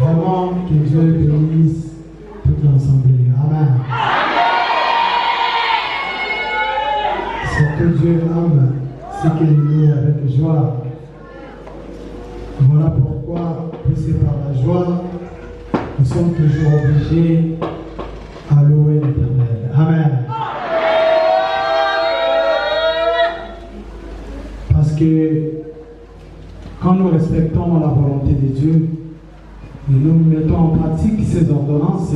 Vraiment, que Dieu bénisse toute l'assemblée. Amen. Ce que Dieu aime, c'est qu'il loue avec joie. Voilà pourquoi, poussés par la joie, nous sommes toujours obligés à louer l'Éternel. Amen. Parce que quand nous respectons la volonté de Dieu et nous mettons en pratique ces ordonnances,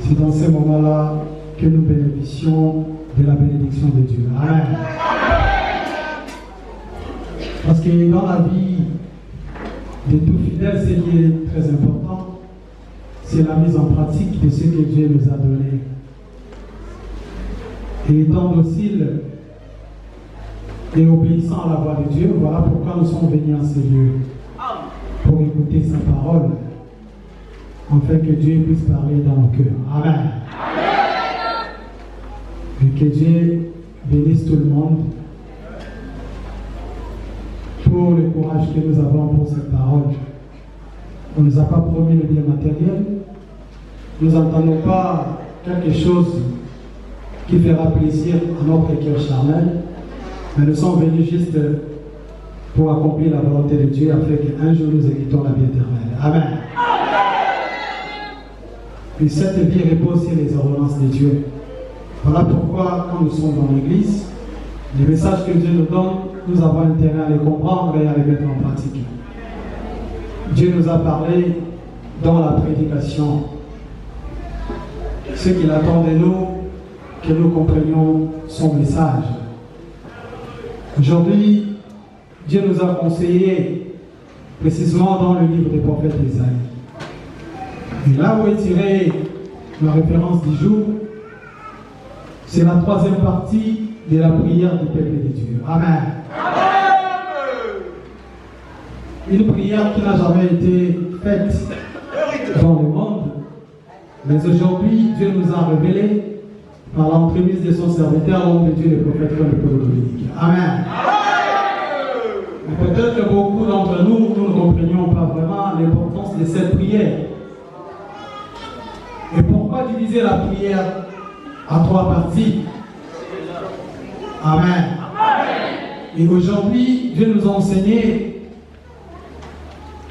c'est dans ces moments-là que nous bénéficions de la bénédiction de Dieu. Amen. Parce que dans la vie de tout fidèle, ce qui est très important, c'est la mise en pratique de ce que Dieu nous a donné. Et étant docile et obéissant à la voix de Dieu, voilà pourquoi nous sommes venus en ces lieux, pour écouter sa parole, afin que Dieu puisse parler dans nos cœurs. Amen. Et que Dieu bénisse tout le monde pour le courage que nous avons pour cette parole. On ne nous a pas promis le bien matériel. Nous n'entendons pas quelque chose qui fera plaisir à notre cœur charnel, mais nous sommes venus juste pour accomplir la volonté de Dieu afin qu'un jour nous héritons la vie éternelle. Amen. Et cette vie repose sur les ordonnances de Dieu. Voilà pourquoi, quand nous sommes dans l'église, les messages que Dieu nous donne, nous avons intérêt à les comprendre et à les mettre en pratique. Dieu nous a parlé dans la prédication. Ce qu'il attend de nous, que nous comprenions son message. Aujourd'hui, Dieu nous a conseillé, précisément dans le livre des prophètes Isaïe. Et là où est tirée la référence du jour, c'est la troisième partie de la prière du peuple de Dieu. Amen. Une prière qui n'a jamais été faite dans le monde, mais aujourd'hui, Dieu nous a révélé par l'entremise de son serviteur, l'homme de Dieu, le prophète Dominique. Amen. Peut-être que beaucoup d'entre nous, nous ne comprenions pas vraiment l'importance de cette prière. Et pourquoi diviser la prière à trois parties? Amen. Et aujourd'hui, Dieu nous a enseigné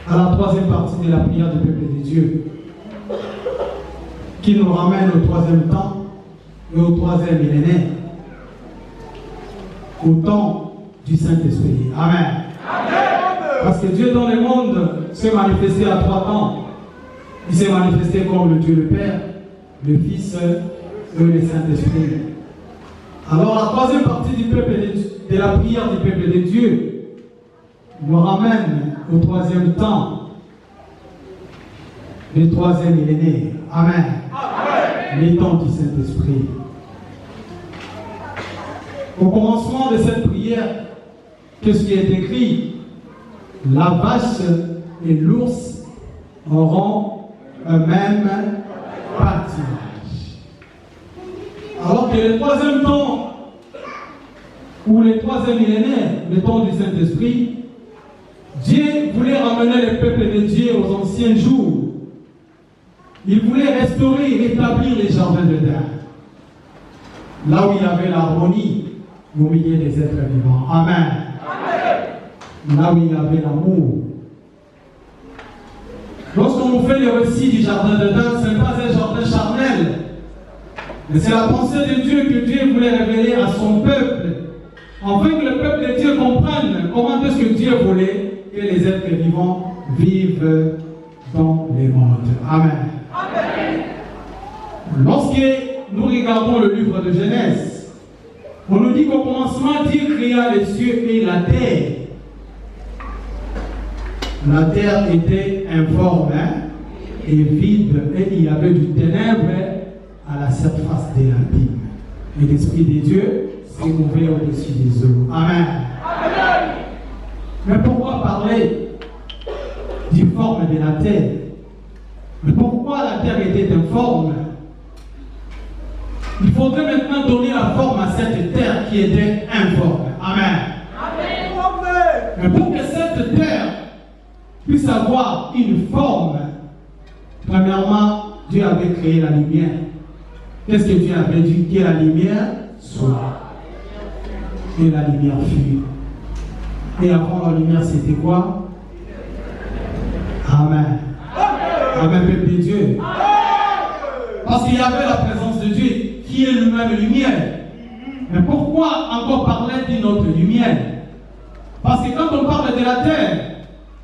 à la troisième partie de la prière du peuple de Dieu, qui nous ramène au troisième temps et au troisième millénaire, au temps du Saint-Esprit. Amen. Parce que Dieu dans le monde s'est manifesté à trois temps. Il s'est manifesté comme le Dieu le Père, le Fils et le Saint-Esprit. Alors la troisième partie du peuple de la prière du peuple de Dieu nous ramène au troisième temps, le troisième millénaire. Amen. Les temps du Saint-Esprit. Au commencement de cette prière, qu'est-ce qui est écrit? La vache et l'ours auront un même pâturage. Alors que le troisième temps, ou le troisième millénaire, le temps du Saint-Esprit, Dieu voulait ramener le peuple de Dieu aux anciens jours. Il voulait restaurer et rétablir les jardins d'Éden. Là où il y avait l'harmonie au milieu des êtres vivants. Amen. Là où il y avait l'amour. Lorsqu'on fait le récit du jardin d'Éden, ce n'est pas un jardin charnel, mais c'est la pensée de Dieu que Dieu voulait révéler à son peuple, afin que le peuple de Dieu comprenne comment est-ce que Dieu voulait que les êtres vivants vivent dans le monde. Amen. Lorsque nous regardons le livre de Genèse, on nous dit qu'au commencement, Dieu créa les cieux et la terre. La terre était informe et vide, et il y avait du ténèbre à la surface de l'abîme. Et l'Esprit de Dieu s'est mouvait au-dessus des eaux. Amen. Mais pourquoi parler du forme de la terre? Mais pourquoi la terre était forme. Il faudrait maintenant donner la forme à cette terre qui était informe. Amen. Mais pour que cette terre puisse avoir une forme, premièrement, Dieu avait créé la lumière. Qu'est-ce que Dieu avait dit? Que la lumière soit. Et la lumière fut. Et avant la lumière, c'était quoi? Amen. Amen, peuple de Dieu. Parce qu'il y avait la présence de Dieu qui est lui-même lumière. Mais pourquoi encore parler d'une autre lumière? Parce que quand on parle de la terre,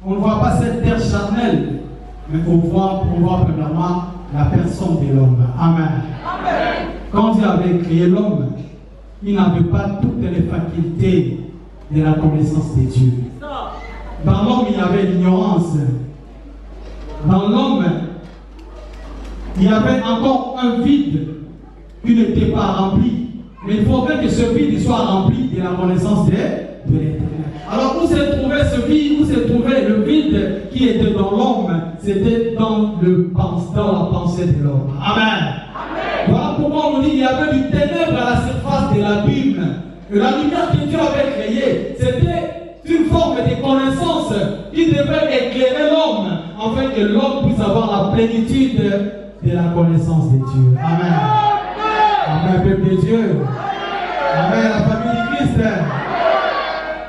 on ne voit pas cette terre charnelle, mais on voit premièrement la personne de l'homme. Amen. Amen. Quand Dieu avait créé l'homme, il n'avait pas toutes les facultés de la connaissance de Dieu. Dans l'homme, il y avait l'ignorance. Dans l'homme, il y avait encore un vide qui n'était pas rempli. Mais il faudrait que ce vide soit rempli de la connaissance de l'Éternel. Alors, où s'est trouvé ce vide? Où s'est trouvé le vide qui était dans l'homme? C'était dans la pensée de l'homme. Amen. Voilà pourquoi on nous dit qu'il y avait du ténèbre à la surface de l'abîme. Et la lumière que Dieu avait créée, c'était une forme de connaissance qui devait éclairer l'homme, afin que l'homme puisse avoir la plénitude de la connaissance de Dieu. Amen. Amen, peuple de Dieu. Amen, la famille du Christ.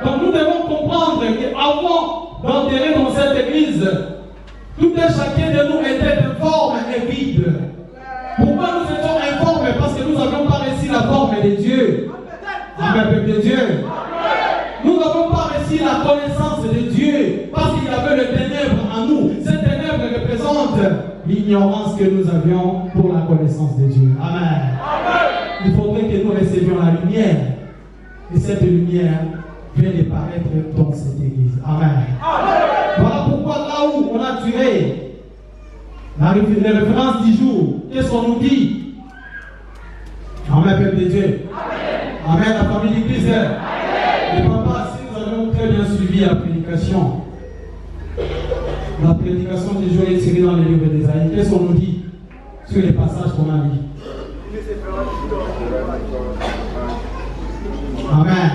Donc nous devons comprendre qu'avant d'entrer dans cette église, tout et chacun de nous était informe et vide. Pourquoi nous étions informes? Parce que nous n'avions pas reçu la forme de Dieu. Amen, peuple de Dieu. Nous n'avons pas reçu la connaissance de Dieu parce qu'il y avait le ténèbre en nous. Cette ténèbre représente l'ignorance que nous avions pour la connaissance de Dieu. Amen. Il faudrait que nous recevions la lumière. Et cette lumière vient de paraître dans cette église. Amen. Voilà pourquoi là où on a tiré les références du jour, qu'est-ce qu'on nous dit? Amen, peuple de Dieu. Amen, la famille du Christ. Et papa, si nous avons très bien suivi la prédication du jour est tirée dans les livres d'Ésaïe, qu'est-ce qu'on nous dit sur les passages qu'on a lus? Amen.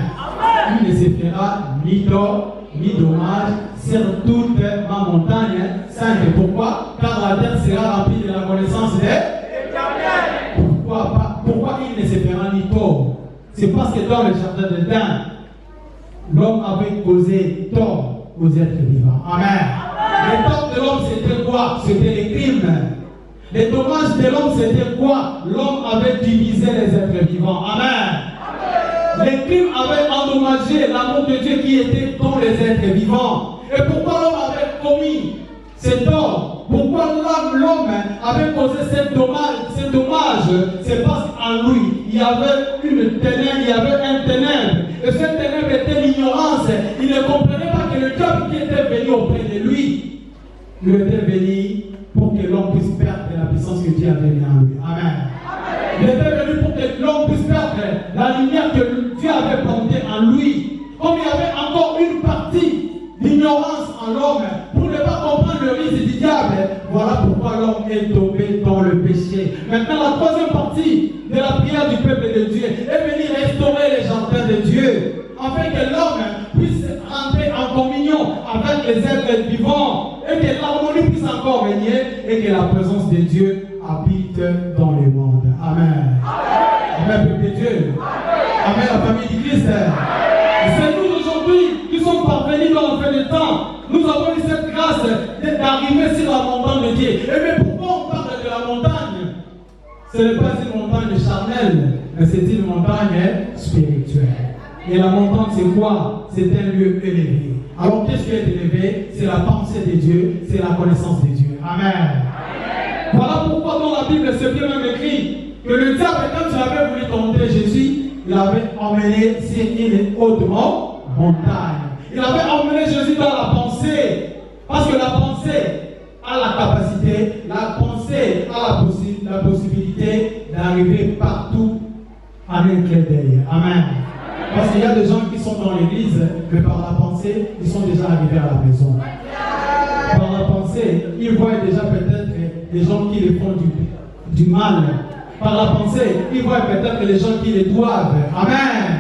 Il ne se fera ni tort, ni dommage sur toute ma montagne sainte. Pourquoi? Car la terre sera remplie de la connaissance de l'Éternel. Pourquoi il ne se fera ni tort? C'est parce que dans le jardin d'Éden, l'homme avait causé tort aux êtres vivants. Amen. Les torts de l'homme, c'était quoi? C'était les crimes. Les dommages de l'homme, c'était quoi? L'homme avait divisé les êtres vivants. Amen. Les crimes avaient endommagé l'amour de Dieu qui était dans les êtres vivants. Et pourquoi l'homme avait commis ces torts? Pourquoi l'homme avait causé ces dommages? C'est parce qu'en lui, il y avait une ténèbre, il y avait un ténèbre. Et cette ténèbre était l'ignorance. Il ne comprenait pas que le diable qui était venu auprès de lui, il était venu pour que l'homme puisse perdre la puissance que Dieu avait mis en lui. Amen. Il était venu pour que l'homme puisse perdre la lumière que Dieu avait plantée en lui. Comme il y avait encore une partie d'ignorance en l'homme, pour ne pas comprendre le risque du diable, voilà pourquoi l'homme est tombé dans le péché. Maintenant, la troisième partie de la prière du peuple de Dieu est venue restaurer les jardins de Dieu, afin que l'homme puisse entrer en communion avec les êtres vivants, et que l'harmonie puisse encore régner, et que la présence de Dieu habite dans le monde. Amen. Amen, peuple de Dieu. Amen, la famille du Christ. C'est nous aujourd'hui qui sommes parvenus dans la fin du temps. Nous avons eu cette grâce d'arriver sur la montagne de Dieu. Et mais pourquoi on parle de la montagne? Ce n'est pas une montagne charnelle, mais c'est une montagne spirituelle. Et la montagne, c'est quoi? C'est un lieu élevé. Alors, qu'est-ce qui est élevé? C'est la pensée de Dieu, c'est la connaissance de Dieu. Amen. Voilà pourquoi dans la Bible, c'est bien même écrit que le diable, quand il avait voulu tenter Jésus, il avait emmené sur une haute montagne. Il avait emmené Jésus dans la pensée. Parce que la pensée a la capacité, la pensée a la possibilité d'arriver partout en un clin d'œil. Amen. Parce qu'il y a des gens qui sont dans l'église, mais par la pensée, ils sont déjà arrivés à la maison. Par la pensée, ils voient déjà peut-être des gens qui les font du mal. Par la pensée, ils voient peut-être les gens qui les doivent. Amen.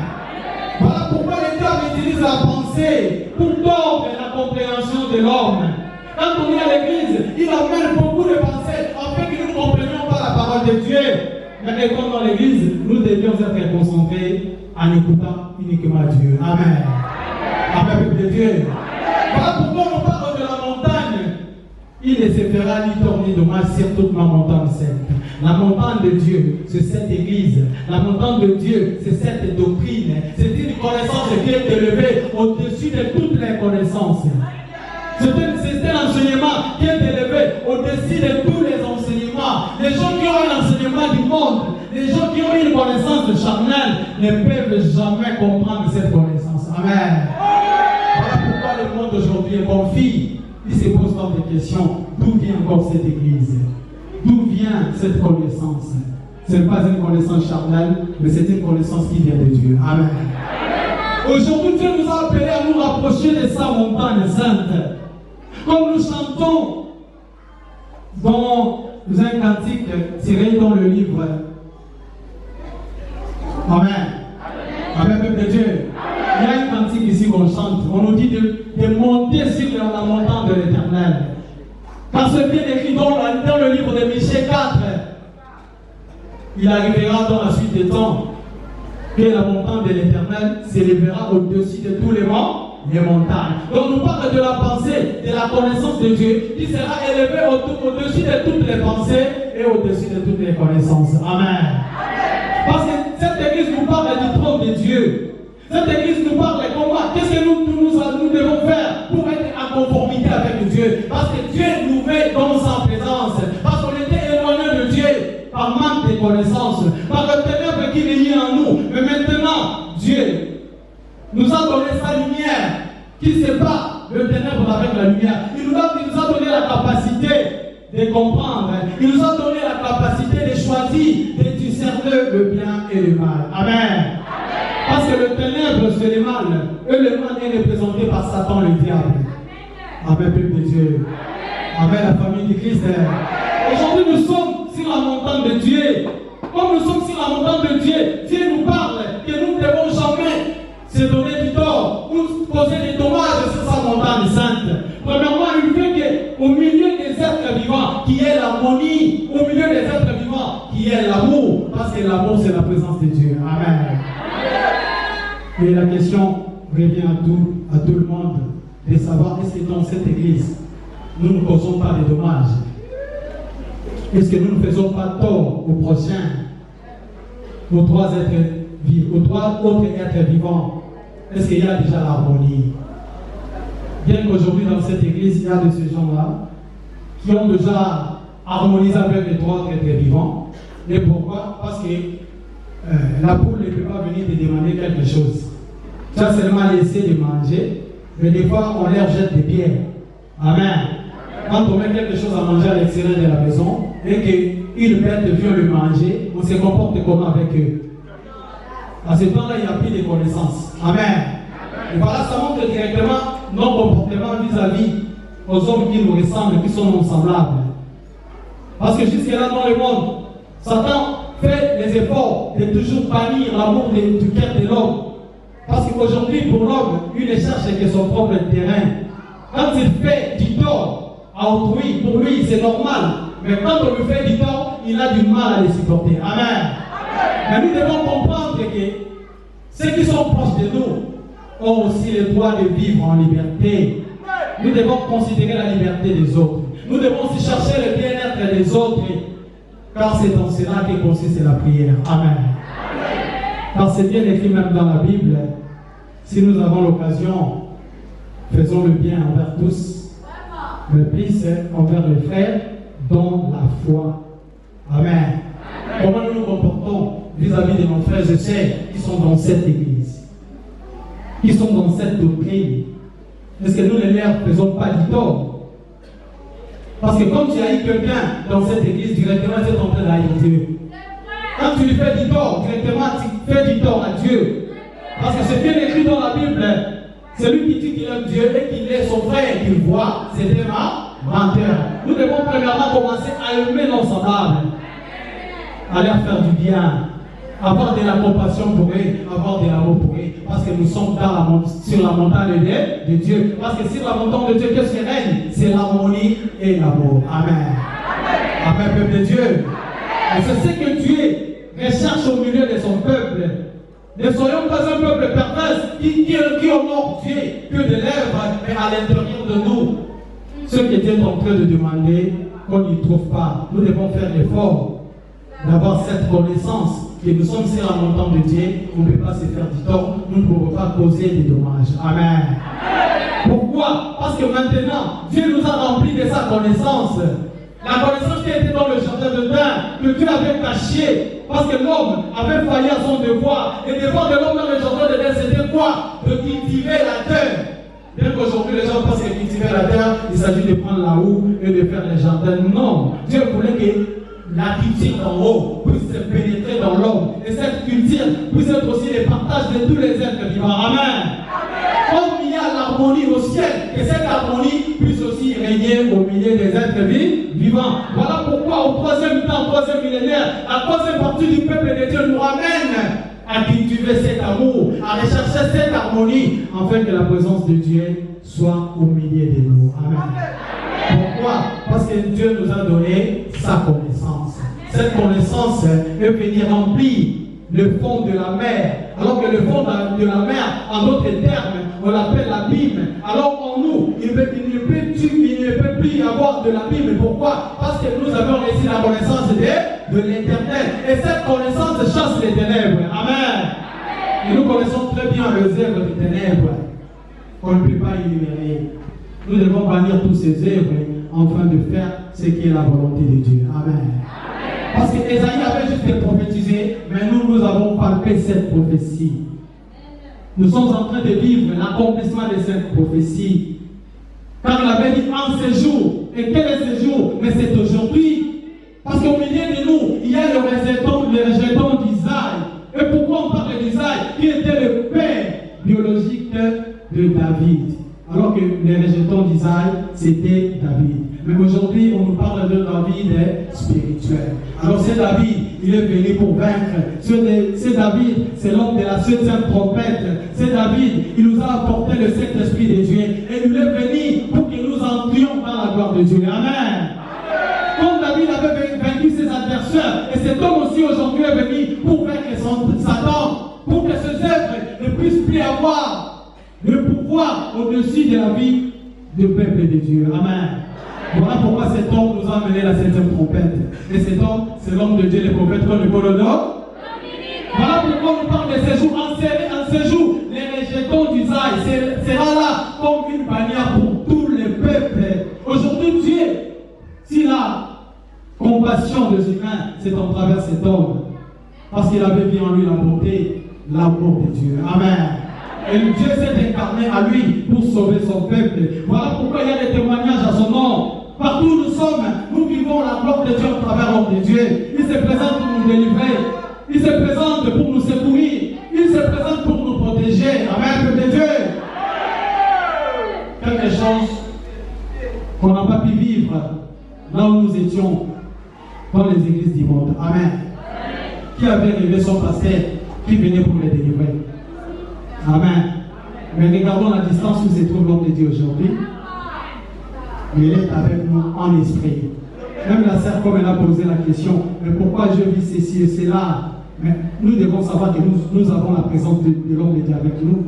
Voilà pourquoi le diable utilise la pensée pour tordre la compréhension de l'homme. Quand on est à l'église, il amène beaucoup de pensées afin que nous ne comprenions pas la parole de Dieu. Mais comme dans l'église, nous devions être concentrés en écoutant uniquement Dieu. Amen. Amen, peuple de Dieu. Voilà pourquoi on parle de la montagne. Il ne se fera ni tort ni dommage sur toute ma montagne sainte. La montagne de Dieu, c'est cette église. La montagne de Dieu, c'est cette doctrine. C'est une connaissance qui est élevée au-dessus de toutes les connaissances. C'est un enseignement qui est élevé au-dessus de tous les enseignements. Les gens qui ont un enseignement du monde, les gens qui ont une connaissance charnelle, ne peuvent jamais comprendre cette connaissance. Amen. Voilà pourquoi le monde aujourd'hui est confus. Il se pose tant de questions. D'où vient encore cette église? D'où vient cette connaissance? Ce n'est pas une connaissance charnelle, mais c'est une connaissance qui vient de Dieu. Amen. Aujourd'hui, Dieu nous a appelés à nous rapprocher de sa montagne sainte. Comme nous chantons dans un cantique tiré dans le livre. Amen. Amen, peuple de Dieu. Il y a un cantique ici qu'on chante. On nous dit de monter sur la montagne de l'Éternel. Car c'est bien écrit dans le livre de Michée 4. Il arrivera dans la suite des temps que la montagne de l'Éternel s'élèvera au-dessus de tous les montagnes. Donc nous parle de la pensée, de la connaissance de Dieu, qui sera élevée au-dessus de toutes les pensées et au-dessus de toutes les connaissances. Amen. Parce que cette église nous parle du trône de Dieu. Cette église nous parle de comment, qu'est-ce que nous devons faire pour être en conformité avec Dieu. Parce que Dieu nous met dans sa présence. Parce qu'on était éloigné de Dieu par manque de connaissances, par le ténèbre qui veillait en nous. Mais maintenant, Dieu nous a donné sa lumière qui sépare le ténèbre avec la lumière. Il nous a donné la capacité de comprendre. Il nous a donné la capacité de choisir, de discerner le bien et le mal. Amen. Parce que le ténèbre, c'est le mal. Et le mal est représenté par Satan, le diable. Amen, peuple de Dieu. Amen, la famille de Christ. Aujourd'hui, nous sommes sur la montagne de Dieu. Comme nous sommes sur la montagne de Dieu, Dieu nous parle que nous ne devons jamais se donner du tort ou causer des dommages sur sa montagne sainte. Premièrement, il fait qu'au milieu des êtres vivants, qui est l'harmonie, au milieu des êtres vivants, qui est l'amour, parce que l'amour, c'est la présence de Dieu. Amen. Et la question revient à tout le monde de savoir, est-ce que dans cette église, nous ne causons pas de dommages? Est-ce que nous ne faisons pas tort aux prochains, aux trois autres êtres vivants? Est-ce qu'il y a déjà l'harmonie? Bien qu'aujourd'hui dans cette église, il y a de ces gens-là qui ont déjà harmonisé avec les trois autres êtres vivants. Et pourquoi? Parce que la poule ne peut pas venir te demander quelque chose. Tu as seulement laissé de manger, mais des fois on leur jette des pierres. Amen. Quand on met quelque chose à manger à l'extérieur de la maison et qu'une bête vient le manger, on se comporte comment avec eux? À ce temps-là, il n'y a plus de connaissances. Amen. Et voilà, ça montre directement nos comportements vis-à-vis aux hommes qui nous ressemblent, qui sont nos semblables. Parce que jusque-là dans le monde, Satan fait les efforts de toujours bannir l'amour du cœur de l'homme. Parce qu'aujourd'hui, pour l'homme, il ne cherche que son propre terrain. Quand il fait du tort à autrui, pour lui, c'est normal. Mais quand on lui fait du tort, il a du mal à les supporter. Amen. Mais nous devons comprendre que ceux qui sont proches de nous ont aussi le droit de vivre en liberté. Nous devons considérer la liberté des autres. Nous devons aussi chercher le bien-être des autres. Car c'est dans cela que consiste la prière. Amen. Car c'est bien écrit même dans la Bible. Si nous avons l'occasion, faisons le bien envers tous, mais plus envers les frères dans la foi. Amen. Comment nous nous comportons vis-à-vis de nos frères et sœurs qui sont dans cette église, qui sont dans cette doctrine? Est-ce que nous ne leur faisons pas du tort? Parce que quand tu haïs quelqu'un dans cette église, directement tu es en train d'haïr Dieu. Quand tu lui fais du tort, directement tu fais du tort à Dieu. Parce que c'est bien écrit dans la Bible, celui qui dit qu'il aime Dieu et qu'il est son frère et qu'il voit, c'est un menteur. Nous devons premièrement commencer à aimer nos semblables. à leur faire du bien, avoir de la compassion pour eux, avoir de l'amour pour eux, parce que nous sommes sur la montagne de Dieu. Parce que sur la montagne de Dieu, qu'est-ce qui règne? C'est l'harmonie et l'amour. Amen. Amen, peuple de Dieu. Et c'est ce que Dieu recherche au milieu de son peuple. Ne soyons pas un peuple pervers qui honore Dieu que de lèvres, mais à l'intérieur de nous. Ce que Dieu est en train de demander, qu'on n'y trouve pas. Nous devons faire l'effort d'avoir cette connaissance que nous sommes sur la montagne de Dieu. On ne peut pas se faire du tort, nous ne pouvons pas causer des dommages. Amen. Pourquoi? Parce que maintenant, Dieu nous a remplis de sa connaissance. La connaissance qui était dans le jardin de Dain, que Dieu avait caché, parce que l'homme avait failli à son devoir. Et le devoir de l'homme dans le jardin de Dain, c'était quoi? De cultiver la terre. Bien qu'aujourd'hui les gens pensent que cultiver la terre, il s'agit de prendre la houe et de faire les jardins. Non, Dieu voulait que la culture d'en haut puisse se pénétrer dans l'homme. Et cette culture puisse être aussi le partage de tous les êtres vivants. Amen. Comme il y a l'harmonie au ciel, que cette harmonie puisse aussi régner au milieu des êtres vivants. Voilà pourquoi au troisième temps, au troisième millénaire, la troisième partie du peuple de Dieu nous ramène à cultiver cet amour, à rechercher cette harmonie, afin que la présence de Dieu soit au milieu de nous. Amen. Pourquoi? Parce que Dieu nous a donné sa connaissance. Cette connaissance est venue remplir le fond de la mer. Alors que le fond de la mer, en d'autres termes, on l'appelle l'abîme. Alors en nous, il ne peut plus y avoir de l'abîme. Pourquoi? Parce que nous avons reçu la connaissance de l'éternel. Et cette connaissance chasse les ténèbres. Amen. Et nous connaissons très bien les œuvres des ténèbres. On ne peut pas énumérer. Nous devons bannir tous ces œuvres afin de faire ce qui est la volonté de Dieu. Amen. Parce que Esaïe avait juste prophétisé, mais nous avons palpé cette prophétie. Nous sommes en train de vivre l'accomplissement de cette prophétie. Car il avait dit en ce jour. Et quel est ce jour? Mais c'est aujourd'hui. Parce qu'au milieu de nous, il y a le rejeton d'Isaïe. Et pourquoi on parle d'Isaïe? Qui était le père biologique de David. Alors que les rejetons d'Isaïe, c'était David. Mais aujourd'hui, on nous parle de David spirituel. Alors c'est David, il est venu pour vaincre. C'est David, c'est l'homme de la septième trompette. C'est David, il nous a apporté le Saint-Esprit de Dieu. Et il est venu pour que nous entrions dans la gloire de Dieu. Amen. Comme David avait vaincu ses adversaires, et cet homme aussi aujourd'hui est venu pour vaincre Satan, pour que ses œuvres ne puissent plus avoir le pouvoir au-dessus de la vie du peuple de Dieu. Amen. Voilà pourquoi cet homme nous a amené la septième trompette. Et cet homme, c'est l'homme de Dieu, le prophète, comme le Colonel. Voilà pourquoi on parle de ces jours. En ces jours, les rejetons d'Isaïe sera là comme une bannière pour tous les peuples. Aujourd'hui, Dieu, s'il a compassion des humains, c'est en travers cet homme. Parce qu'il avait vu en lui la beauté, l'amour de Dieu. Amen. Et Dieu s'est incarné à lui pour sauver son peuple. Voilà pourquoi il y a des témoignages à son nom. Partout où nous sommes, nous vivons la gloire de Dieu à travers l'homme de Dieu. Il se présente pour nous délivrer. Il se présente pour nous secourir. Il se présente pour nous protéger. Amen, peuple de Dieu. Quelque chose qu'on n'a pas pu vivre là où nous étions dans les églises du monde. Amen. Qui avait rêvé son pasteur qui venait pour les délivrer. Amen. Mais regardons la distance où se trouve l'homme de Dieu aujourd'hui. Il est avec nous en esprit. Même la sœur, comme elle a posé la question, mais pourquoi je vis ceci et cela? Mais nous devons savoir que nous avons la présence de l'homme de Dieu avec nous.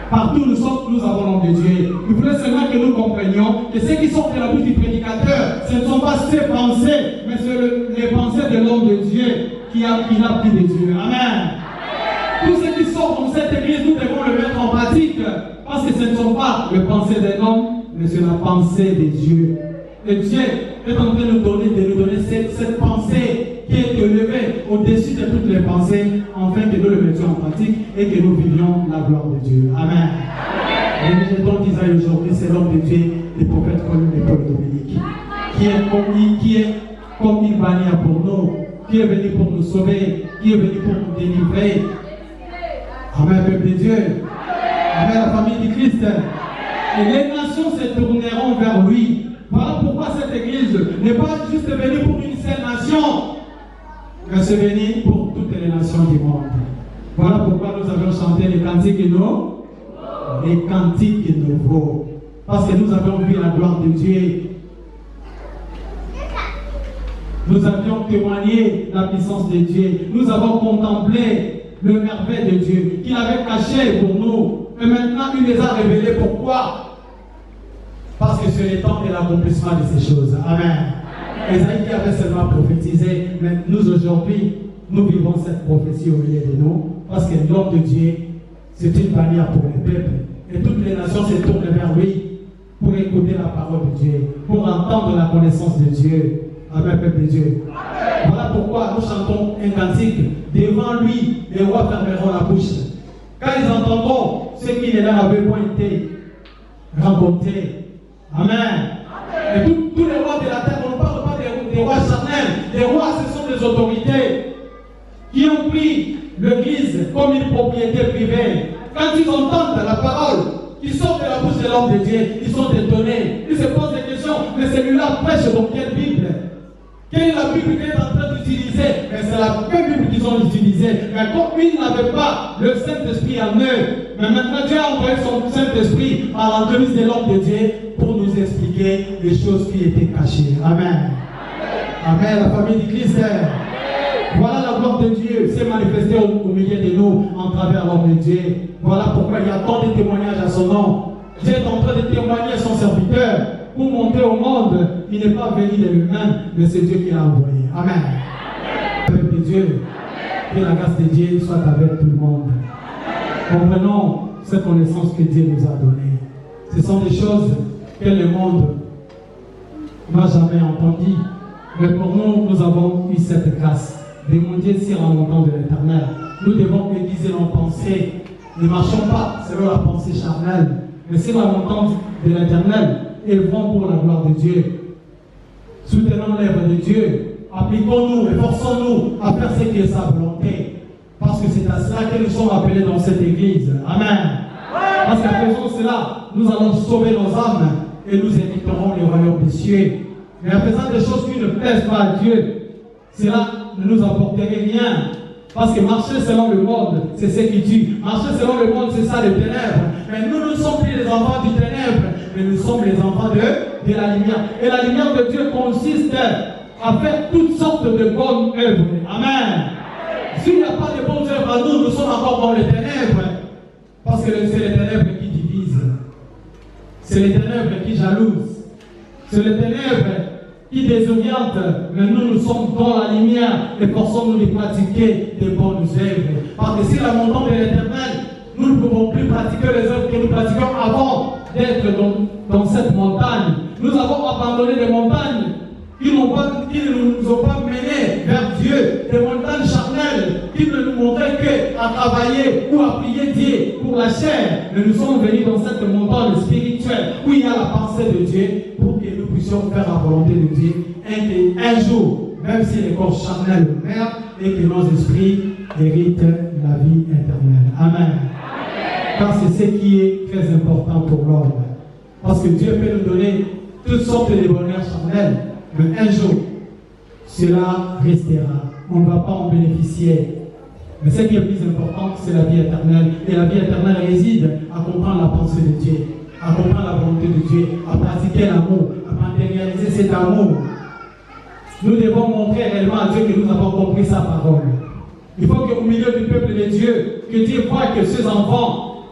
Partout où nous sommes, nous avons l'homme de Dieu. Il voulait seulement que nous comprenions que ceux qui sont de la bouche du prédicateur, ce ne sont pas ses pensées, mais c'est les pensées de l'homme de Dieu qui a pris de Dieu. Amen. Tout ce qui sort dans cette église, nous devons le mettre en pratique. Parce que ce ne sont pas les pensées d'un homme, mais c'est la pensée de Dieu. Et Dieu est en train de nous donner cette pensée qui est élevée au-dessus de toutes les pensées, afin que nous le mettions en pratique et que nous vivions la gloire de Dieu. Amen. Et le dont d'Isaïe aujourd'hui, c'est l'homme de Dieu, le prophète connu de Paul Dominique, qui est comme une bannière pour nous, qui est venu pour nous sauver, qui est venu pour nous délivrer. Amen, peuple de Dieu. Amen, la famille du Christ. Et les nations se tourneront vers lui. Voilà pourquoi cette église n'est pas juste venue pour une seule nation. mais c'est béni pour toutes les nations du monde. Voilà pourquoi nous avons chanté les cantiques nouveaux. Les cantiques nouveaux. Parce que nous avons vu la gloire de Dieu. Nous avions témoigné la puissance de Dieu. Nous avons contemplé le merveille de Dieu qu'il avait caché pour nous. Et maintenant, il les a révélés. Pourquoi? Parce que c'est le temps de l'accomplissement de ces choses. Amen. Esaïe qui avait seulement prophétisé, mais nous aujourd'hui, nous vivons cette prophétie au milieu de nous. Parce que l'homme de Dieu, c'est une bannière pour le peuple. Et toutes les nations se tournent vers lui pour écouter la parole de Dieu, pour entendre la connaissance de Dieu. Amen, peuple de Dieu. Voilà pourquoi nous chantons un cantique. Devant lui, les rois fermeront la bouche. Quand ils entendront ce qui ne leur avait point été rencontré. Amen. Et tous les rois de la terre, on ne parle pas des rois charnels. Les rois, ce sont des autorités qui ont pris l'Église comme une propriété privée. Quand ils entendent la parole qui sort de la bouche de l'homme de Dieu, ils sont étonnés. Ils se posent des questions. Mais celui-là prêche dans quelle Bible? Quelle est la Bible qu'il est en train d'utiliser? Mais c'est la même Bible qu'ils ont utilisée. Mais comme ils n'avaient pas le Saint-Esprit en eux, mais maintenant Dieu a envoyé son Saint-Esprit par l'entremise de l'homme de Dieu pour nous expliquer les choses qui étaient cachées. Amen. Amen. La famille du Christ. Voilà la gloire de Dieu s'est manifestée au milieu de nous en travers l'homme de Dieu. Voilà pourquoi il y a tant de témoignages à son nom. Dieu est en train de témoigner à son serviteur pour montrer au monde qu'il n'est pas venu de lui-même, mais c'est Dieu qui l'a envoyé. Amen. Peuple de Dieu, que la grâce de Dieu soit avec tout le monde. Comprenons cette connaissance que Dieu nous a donnée. Ce sont des choses que le monde n'a jamais entendues. Mais pour nous, nous avons eu cette grâce de monter sur un montant de l'Éternel. Nous devons aiguiser nos pensées. Ne marchons pas selon la pensée charnelle, mais sur la montant de l'Éternel, œuvrons pour la gloire de Dieu. Soutenons l'œuvre de Dieu. Appliquons-nous, efforçons-nous à faire ce qui est sa volonté. Parce que c'est à cela que nous sommes appelés dans cette église. Amen. Parce qu'à faisant cela, nous allons sauver nos âmes et nous hériterons les royaumes des cieux. Mais en faisant des choses qui ne plaisent pas à Dieu, cela ne nous apporterait rien. Parce que marcher selon le monde, c'est ce qui tue. Marcher selon le monde, c'est ça les ténèbres. Mais nous ne sommes plus les enfants du ténèbre, mais nous sommes les enfants de la lumière. Et la lumière de Dieu consiste à faire toutes sortes de bonnes œuvres. Amen. S'il n'y a pas de bonnes œuvres à nous, nous sommes encore dans les ténèbres. Parce que c'est les ténèbres qui divisent. C'est les ténèbres qui jalousent. C'est les ténèbres qui désorientent. Mais nous sommes dans la lumière et forçons-nous de pratiquer des bonnes œuvres. Parce que si la montante de l'Éternel, nous ne pouvons plus pratiquer les œuvres que nous pratiquions avant d'être dans cette montagne. Nous avons abandonné des montagnes qui ne nous ont pas menés vers Dieu, des montagnes charnelles qui ne nous montraient qu'à travailler ou à prier Dieu pour la chair. Mais nous sommes venus dans cette montagne spirituelle où il y a la pensée de Dieu pour que nous puissions faire la volonté de Dieu un jour, même si les corps charnels meurent et que nos esprits héritent la vie éternelle. Amen. Car c'est ce qui est très important pour l'homme. Parce que Dieu peut nous donner toutes sortes de bonheurs charnels, mais un jour, cela restera. On ne va pas en bénéficier. Mais ce qui est plus important, c'est la vie éternelle. Et la vie éternelle réside à comprendre la pensée de Dieu, à comprendre la volonté de Dieu, à pratiquer l'amour, à matérialiser cet amour. Nous devons montrer réellement à Dieu que nous avons compris sa parole. Il faut qu'au milieu du peuple de Dieu, que Dieu voit que ses enfants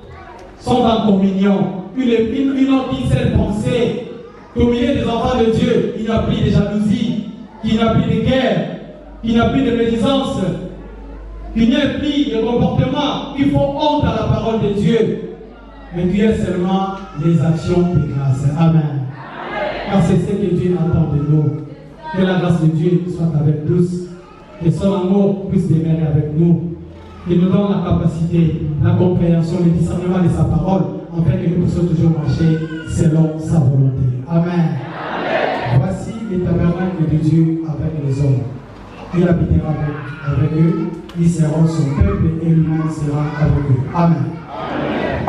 sont en communion. Ils n'ont qu'une seule pensée. Qu'au milieu des enfants de Dieu, il n'y a plus de jalousie, qu'il n'y a plus de guerre, qu'il n'y a plus de médisance, qu'il n'y a plus de comportement qui font honte à la parole de Dieu. Mais qu'il y ait seulement les actions de grâce. Amen. Car c'est ce que Dieu attend de nous. Que la grâce de Dieu soit avec tous. Que son amour puisse demeurer avec nous. Qu'il nous donne la capacité, la compréhension, le discernement de sa parole, afin que nous puissions toujours marcher selon sa volonté. Amen. Amen. Voici les tabernacles de Dieu avec les hommes. Il habitera avec eux, ils seront son peuple et lui-même sera avec eux. Amen. Amen.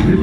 Les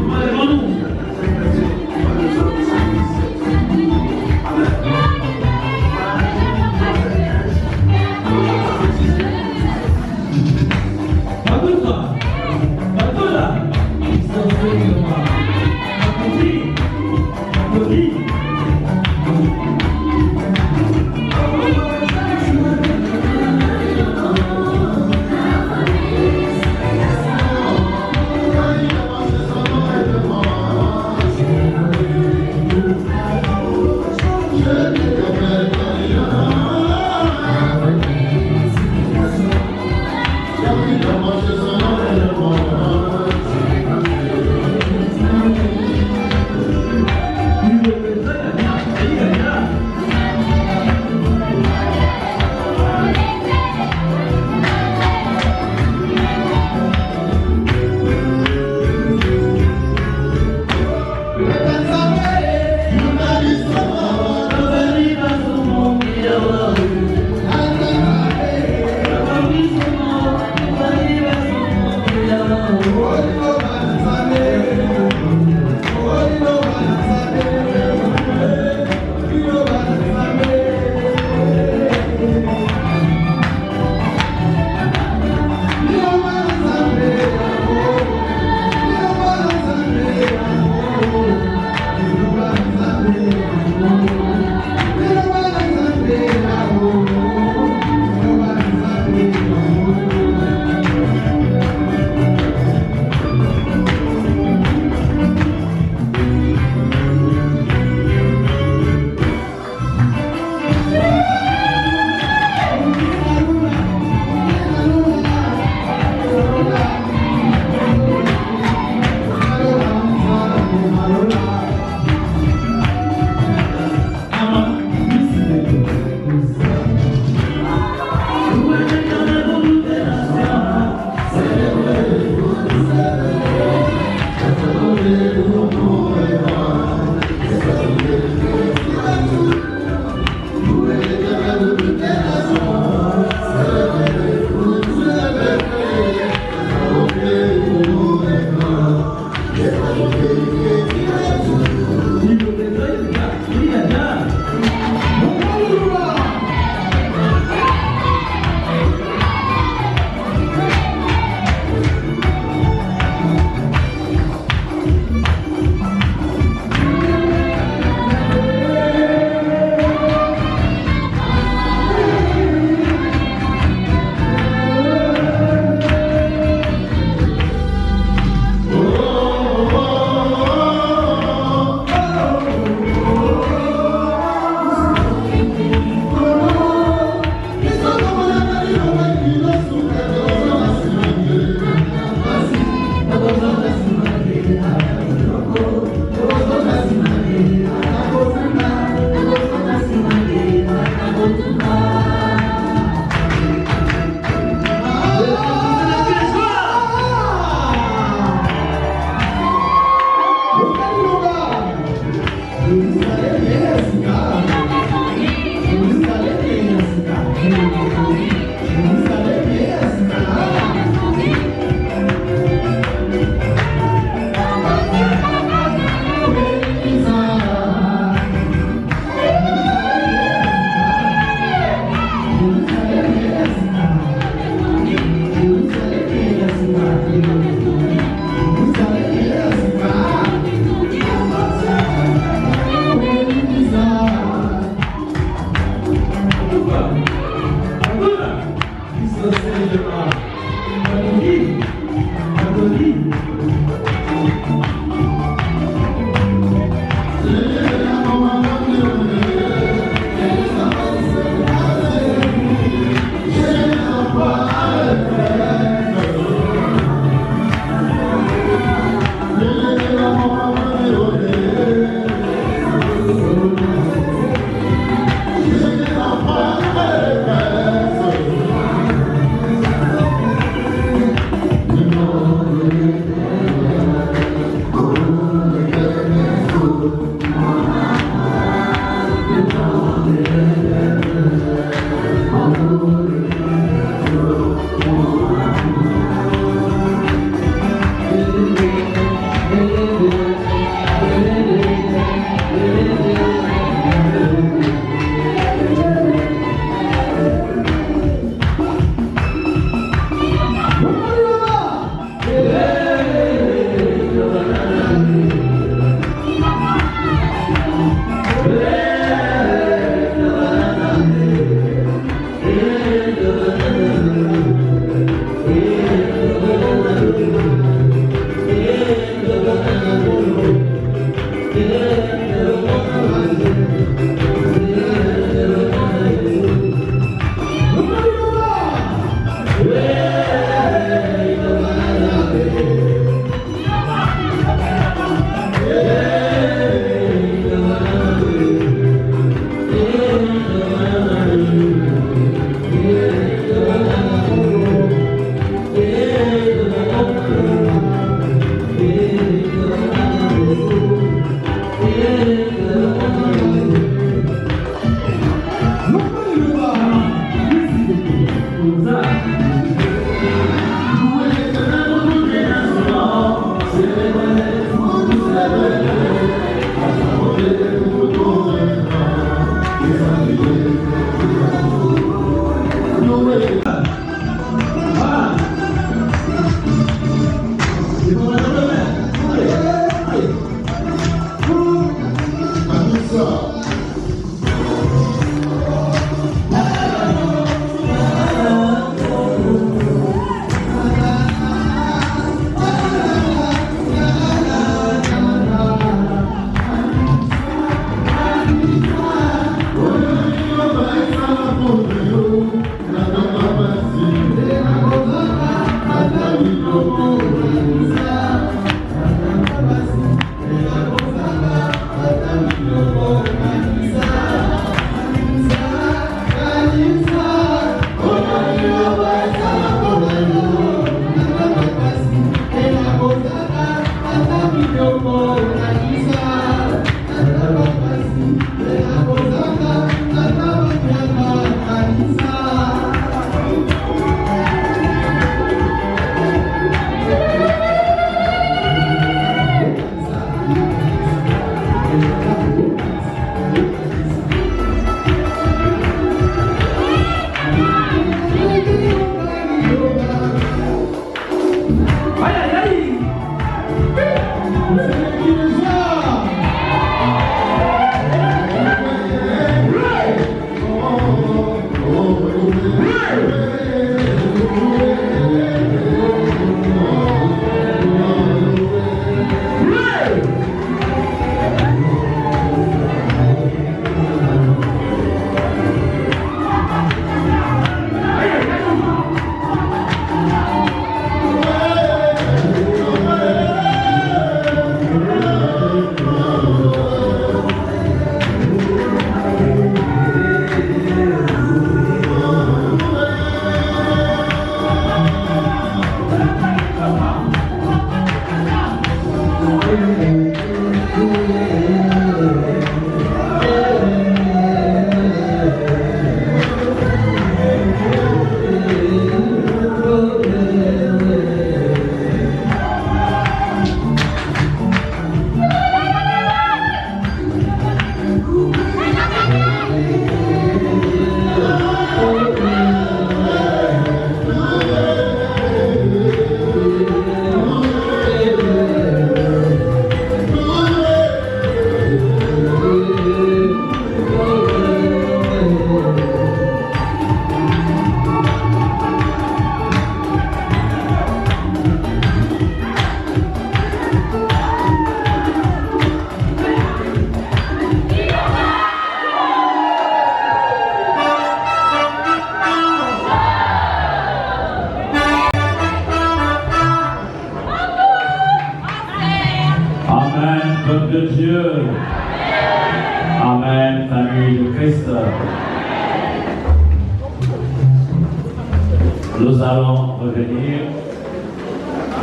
Nous allons revenir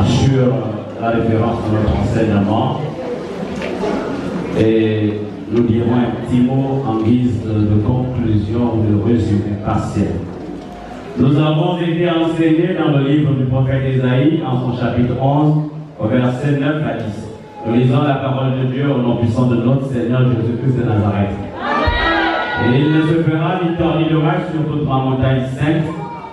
sur la référence de notre enseignement et nous dirons un petit mot en guise de conclusion ou de résumé partiel. Nous avons été enseignés dans le livre du prophète Isaïe en son chapitre 11 au verset 9 à 10. Nous lisons la parole de Dieu au nom puissant de notre Seigneur Jésus-Christ de Nazareth. Et il ne se fera ni tort ni dommage sur toute ma montagne sainte,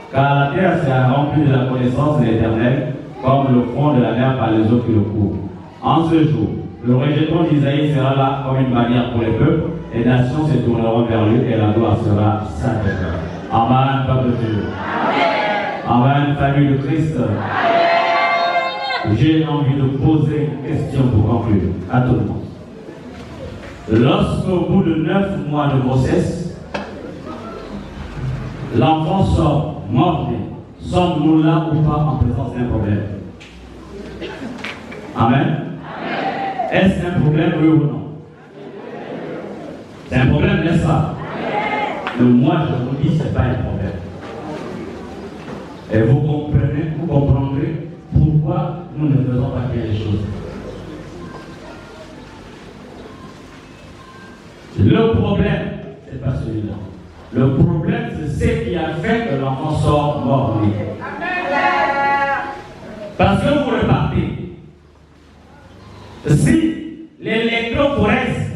car la terre sera remplie de la connaissance de l'Éternel, comme le fond de la mer par les eaux qui le couvrent. En ce jour, le rejeton d'Isaïe sera là comme une bannière pour les peuples, les nations se tourneront vers lui et la gloire sera sa demeure. Amen, peuple de Dieu. Amen, famille de Christ. J'ai envie de poser une question pour conclure à tout le monde. Lorsqu'au bout de 9 mois de grossesse, l'enfant sort mort-né, sommes-nous là ou pas en présence d'un problème? Amen. Est-ce un problème, oui ou non? C'est un problème, n'est-ce pas? Mais moi, je vous dis, ce n'est pas un problème. Et vous comprendrez pourquoi nous ne faisons pas bien les choses. Le problème, ce n'est pas celui-là. Le problème, c'est ce qui a fait que l'enfant sort mort-né. Parce que vous repartez. Si l'électrophorèse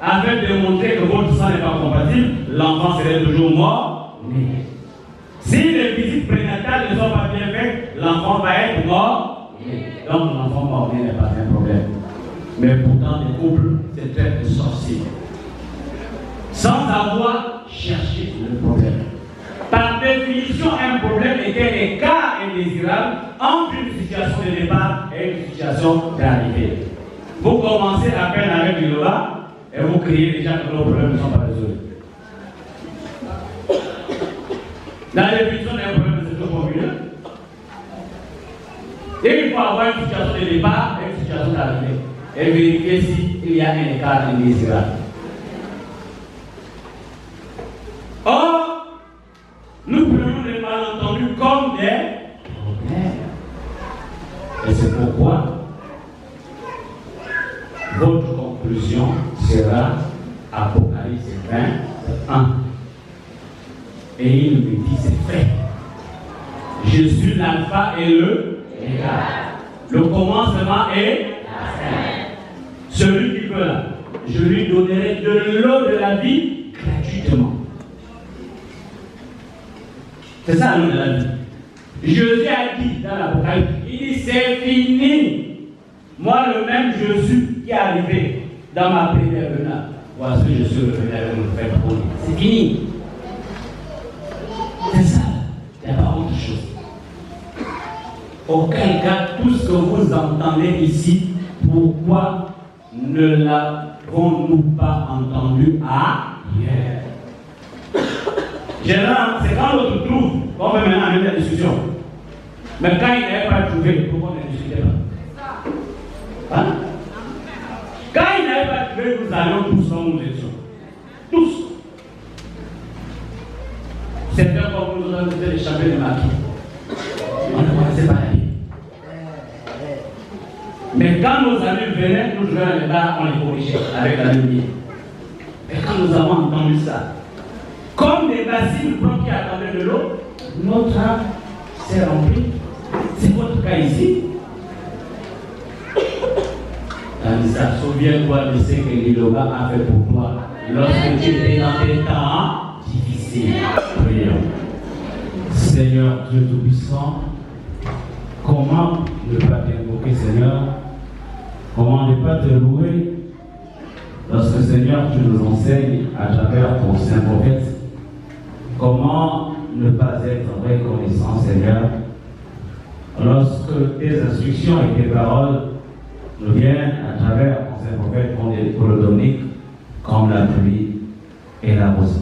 avait démontré que votre sang n'est pas compatible, l'enfant serait toujours mort-né. Si les visites prénatales ne sont pas bien faites, l'enfant va être mort-né. Donc l'enfant mort-né n'est pas un problème. Mais pourtant, les couples, c'est très sorcier. Sans avoir cherché le problème. Par définition, un problème est un écart indésirable entre une situation de départ et une situation d'arrivée. Vous commencez à peine avec du Lola et vous criez déjà que nos problèmes ne sont pas résolus. La définition d'un problème, c'est toujours formule. Et il faut avoir une situation de départ et une situation d'arrivée. Et vérifier s'il y a un écart indésirable. Or, nous prenons les malentendus comme des problèmes. Et c'est pourquoi votre conclusion sera Apocalypse 21. Et il me dit, c'est fait. Je suis l'alpha et le Omega. Le commencement et la fin. Celui qui veut là, je lui donnerai de l'eau de la vie gratuitement. C'est ça l'eau de la vie. Jésus a dit dans l'Apocalypse, il dit c'est fini. Moi le même Jésus qui est arrivé dans ma première venue, voici je suis revenu avec mon frère Paul. C'est fini. C'est ça. Il n'y a pas autre chose. Auquel cas, tout ce que vous entendez ici, pourquoi ne l'avons-nous pas entendu ailleurs? C'est quand l'autre trouve qu'on peut maintenant amener la discussion. Mais quand il n'avait pas trouvé, pourquoi on ne discutait pas? Hein? Quand il n'avait pas trouvé, nous allions tous comme nous étions. Tous. C'était comme nous avons fait échapper de maquis. On ne connaissait pas la vie. Mais quand nos amis venaient, nous jouions les bars, on les corrigeait avec la lumière. Et quand nous avons entendu ça, comme des bassines qui attendaient de l'eau, notre âme s'est remplie. C'est votre cas ici. Ça, souviens-toi de ce que Liloba a fait pour toi lorsque tu étais dans des temps difficiles. Prions. Seigneur Dieu Tout-Puissant, comment ne pas t'invoquer, Seigneur? Comment ne pas te louer lorsque, Seigneur, tu nous enseignes à travers ton saint prophète? Comment ne pas être reconnaissant, Seigneur, lorsque tes instructions et tes paroles nous viennent à travers ton saint prophète Colodomnique comme la pluie et la rosée.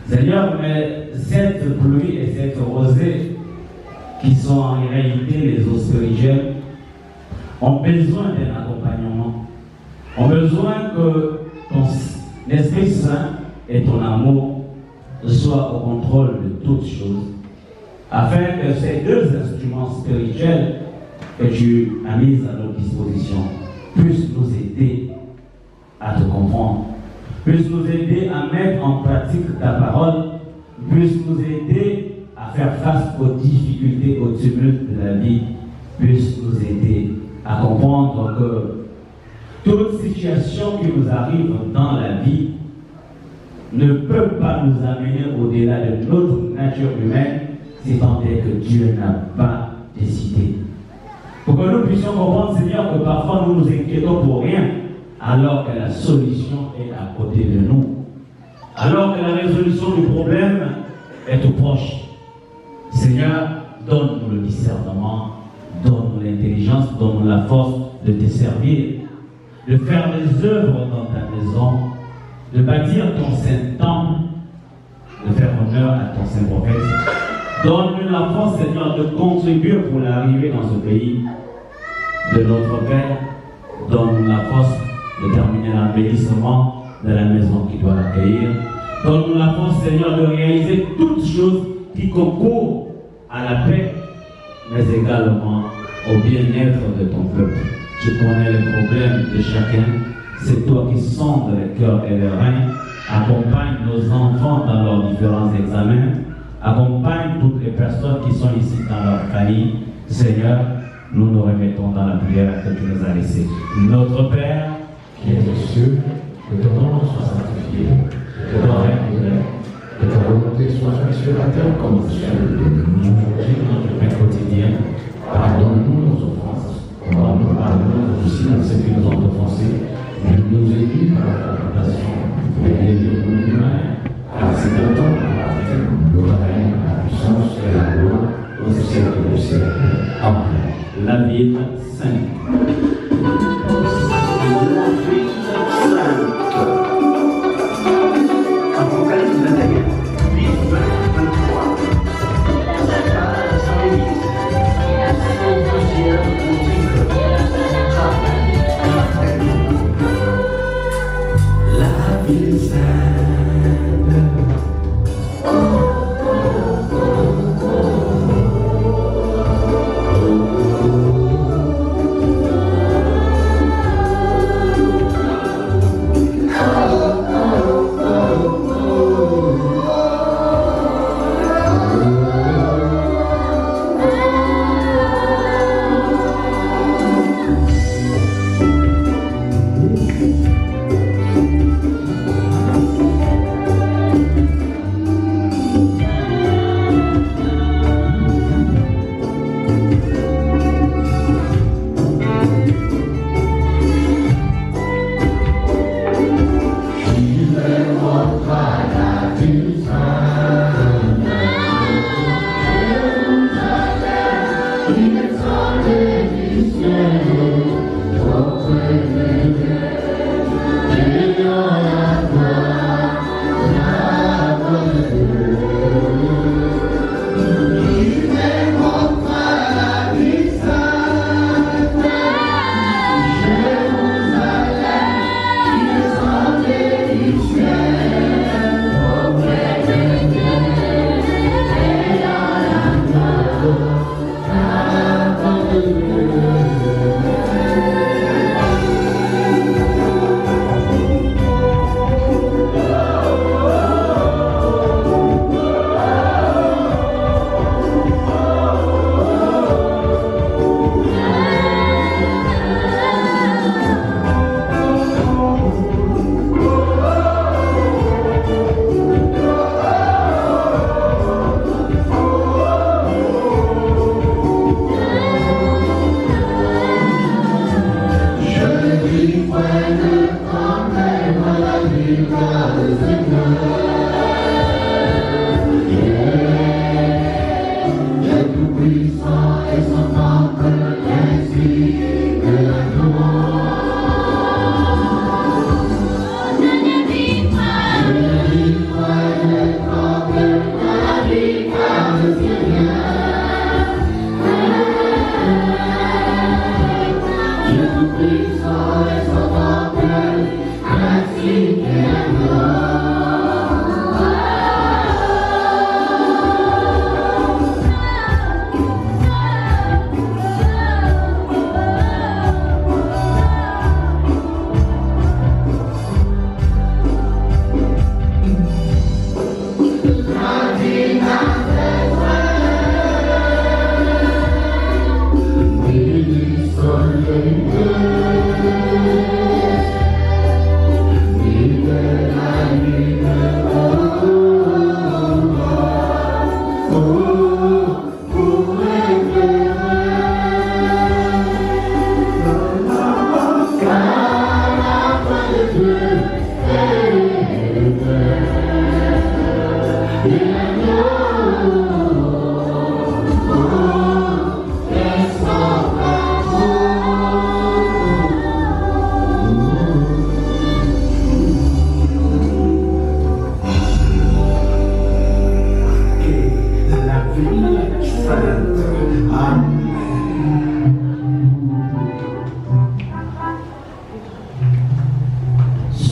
Seigneur, mais cette pluie et cette rosée qui sont en réalité les eaux spirituelles ont besoin d'un accompagnement, ont besoin que ton Esprit Saint et ton amour soient au contrôle de toutes choses, afin que ces deux instruments spirituels que tu as mis à notre disposition puissent nous aider à te comprendre, puissent nous aider à mettre en pratique ta parole, puissent nous aider à faire face aux difficultés, aux tumultes de la vie, puissent nous aider à comprendre que toute situation qui nous arrive dans la vie ne peut pas nous amener au-delà de notre nature humaine, si tant est que Dieu n'a pas décidé. Pour que nous puissions comprendre, Seigneur, que parfois nous nous inquiétons pour rien, alors que la solution est à côté de nous, alors que la résolution du problème est tout proche. Seigneur, donne-nous le discernement, donne-nous l'intelligence, donne-nous la force de te servir, de faire des œuvres dans ta maison, de bâtir ton Saint-Temple, de faire honneur à ton Saint-Prophète. Donne-nous la force, Seigneur, de contribuer pour l'arrivée dans ce pays de notre Père. Donne-nous la force de terminer l'embellissement de la maison qui doit l'accueillir. Donne-nous la force, Seigneur, de réaliser toutes choses qui concourent à la paix, mais également au bien-être de ton peuple. Tu connais les problèmes de chacun. C'est toi qui sondes les cœurs et les reins. Accompagne nos enfants dans leurs différents examens. Accompagne toutes les personnes qui sont ici dans leur famille. Seigneur, nous nous remettons dans la prière que tu nous as laissée. Notre Père, qui est aux cieux, que ton nom soit sanctifié, que ton règne vienne, que ta volonté soit faite sur la terre comme au ciel. Donne-nous aujourd'hui notre pain quotidien. Pardonne-nous nos offenses, comme nous pardonnons aussi à ceux qui nous ont offensés. Ne nous aide pas à la tentation, mais délivre-nous du mal. Car c'est de toi la partie, le règne, la puissance et la gloire au siècle des siècles. Amen. la ville sainte. La ville sainte. Apocalypse 21, 8, 23. La Sainte Église. Son Dieu, la ville sainte.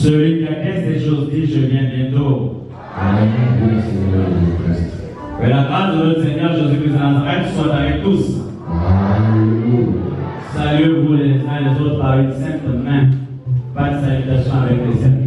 Celui qui a ces choses dit, je viens bientôt. Amen. Oui, Seigneur Jésus-Christ. Que la grâce de notre Seigneur Jésus-Christ de Nazareth soit avec tous. Alléluia. Saluez-vous les uns les autres par une sainte main. Pas de salutation avec les saintes